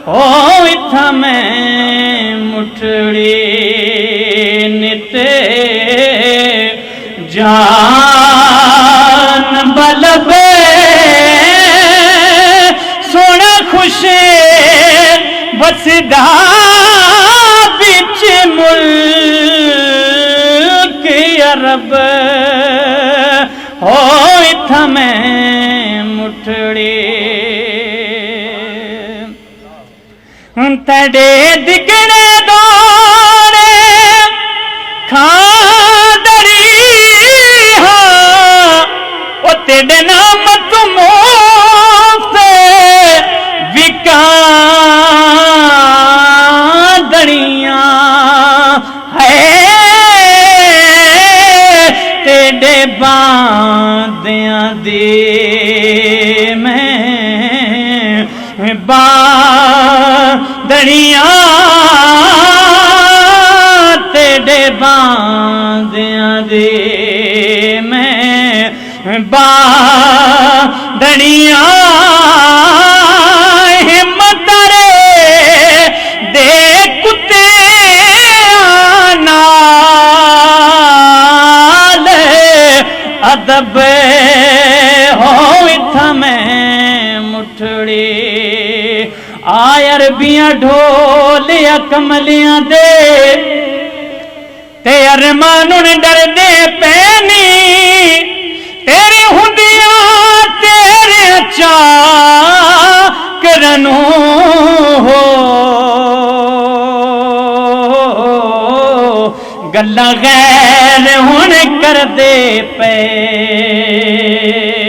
ओ इथा मैं मुठड़ी निते जान बलबे सोना खुशे बसदा बिच मुल्क अरब हो इथा मैं मुठड़ी तड़े दिगड़े दौड़े खादरी हाँ ओ तेरे नाम तुम से विका दड़िया है तेरे बांदियां दे मैं बांदड़िया तेरे बांदियां दे मैं बांदड़िया हिम्मत रे दे कुत्ते नाल अदब हो इथा मैं मुठड़ी आयर बिया ढोलिया कमलियां दे ते अरमानुन डर दे पैनी तेरे हुंदिया तेरे चाकरनू हो गल्ला गैर हुन कर दे पे